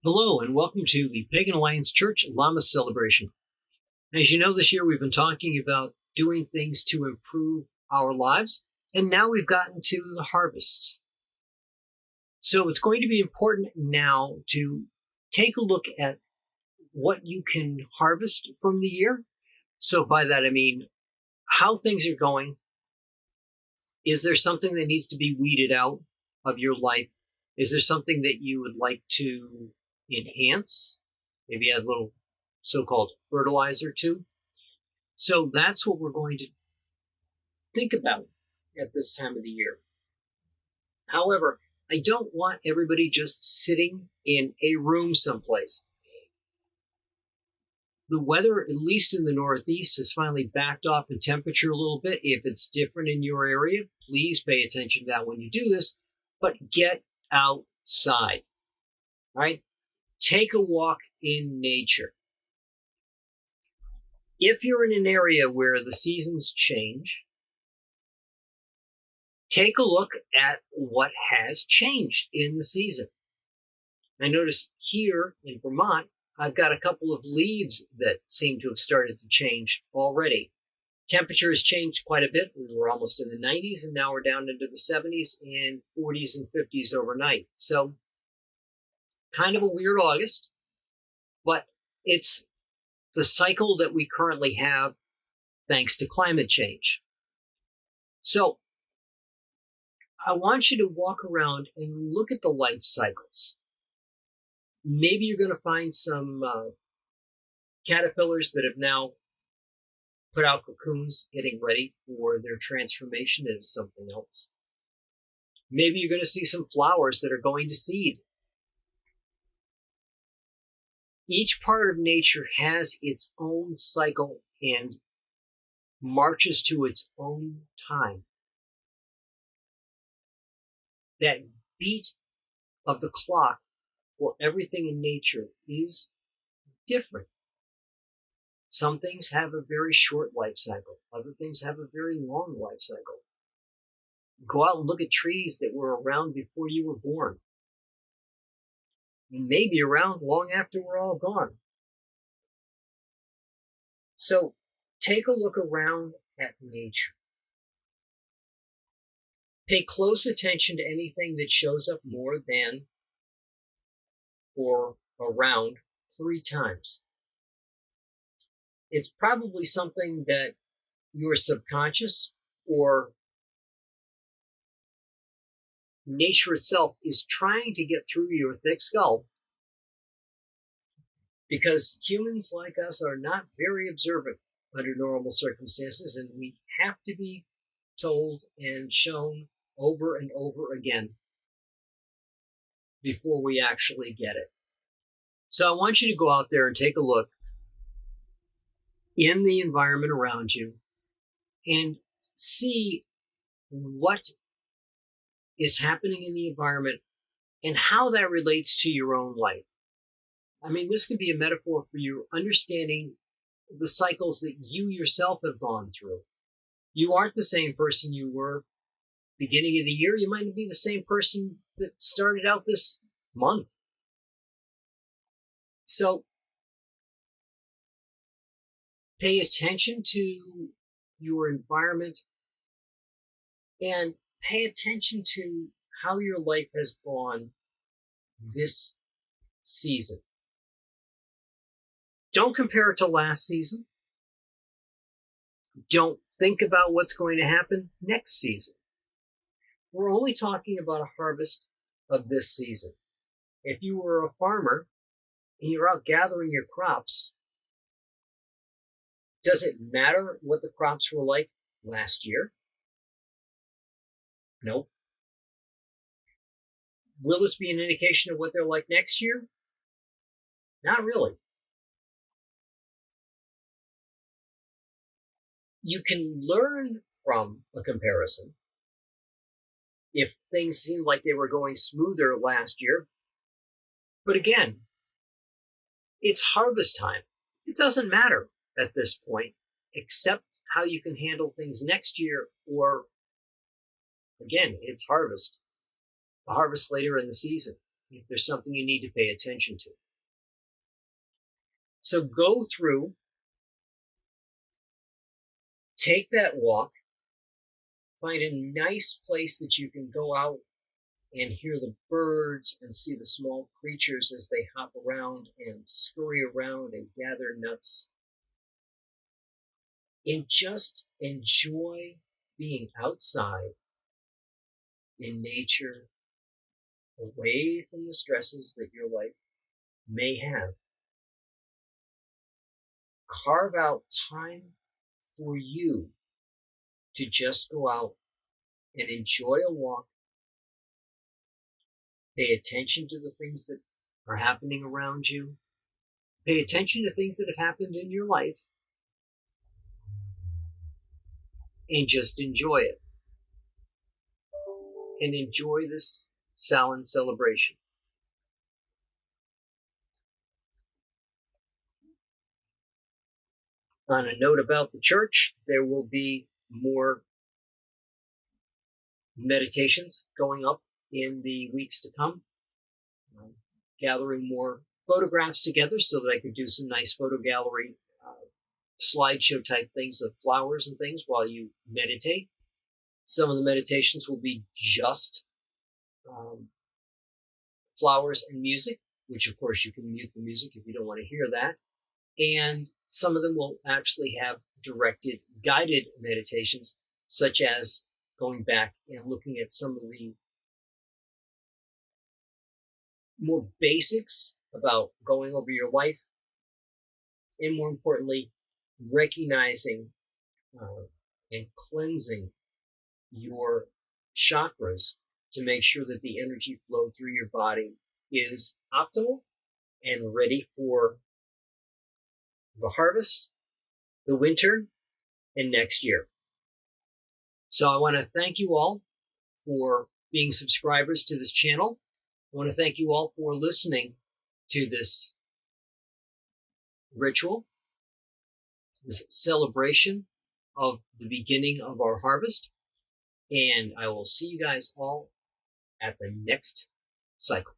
Hello and welcome to the Pagan Alliance Church Lammas celebration. As you know, this year we've been talking about doing things to improve our lives, and now we've gotten to the harvests. So it's going to be important now to take a look at what you can harvest from the year. So by that I mean how things are going. Is there something that needs to be weeded out of your life? Is there something that you would like to enhance? Maybe add a little so-called fertilizer to. So that's what we're going to think about at this time of the year. However, I don't want everybody just sitting in a room someplace. The weather, at least in the Northeast, has finally backed off in temperature a little bit. If it's different in your area, please pay attention to that when you do this, but get outside, right? Take a walk in nature. If you're in an area where the seasons change, take a look at what has changed in the season. I noticed here in Vermont, I've got a couple of leaves that seem to have started to change already. Temperature has changed quite a bit. We were almost in the 90s, and now we're down into the 70s and 40s and 50s overnight. So kind of a weird August, but it's the cycle that we currently have thanks to climate change. So I want you to walk around and look at the life cycles. Maybe you're going to find some caterpillars that have now put out cocoons, getting ready for their transformation into something else. Maybe you're going to see some flowers that are going to seed. Each part of nature has its own cycle and marches to its own time. That beat of the clock for everything in nature is different. Some things have a very short life cycle. Other things have a very long life cycle. Go out and look at trees that were around before you were born. Maybe around long after we're all gone. So take a look around at nature. Pay close attention to anything that shows up more than or around 3 times. It's probably something that your subconscious or nature itself is trying to get through your thick skull, because humans like us are not very observant under normal circumstances, and we have to be told and shown over and over again before we actually get it. So I want you to go out there and take a look in the environment around you and see what is happening in the environment and how that relates to your own life. I mean, this can be a metaphor for you understanding the cycles that you yourself have gone through. You aren't the same person you were beginning of the year. You might be the same person that started out this month. So pay attention to your environment and pay attention to how your life has gone this season. Don't compare it to last season. Don't think about what's going to happen next season. We're only talking about a harvest of this season. If you were a farmer and you're out gathering your crops, does it matter what the crops were like last year? Nope. Will this be an indication of what they're like next year? Not really. You can learn from a comparison. If things seemed like they were going smoother last year, but again, it's harvest time. It doesn't matter at this point, except how you can handle things next year, or again, it's harvest. The harvest later in the season. if there's something you need to pay attention to. So go through, take that walk, find a nice place that you can go out and hear the birds and see the small creatures as they hop around and scurry around and gather nuts. And just enjoy being outside in nature, away from the stresses that your life may have. Carve out time for you to just go out and enjoy a walk. Pay attention to the things that are happening around you. Pay attention to things that have happened in your life. And just enjoy it. And enjoy this Samhain celebration. On a note about the church, there will be more meditations going up in the weeks to come. I'm gathering more photographs together so that I could do some nice photo gallery slideshow type things of flowers and things while you meditate. Some of the meditations will be just flowers and music, which of course you can mute the music if you don't want to hear that. And some of them will actually have directed, guided meditations, such as going back and looking at some of the more basics about going over your life, and more importantly, recognizing and cleansing your chakras to make sure that the energy flow through your body is optimal and ready for the harvest, the winter, and next year. So I want to thank you all for being subscribers to this channel. I want to thank you all for listening to this ritual, this celebration of the beginning of our harvest. And I will see you guys all at the next cycle.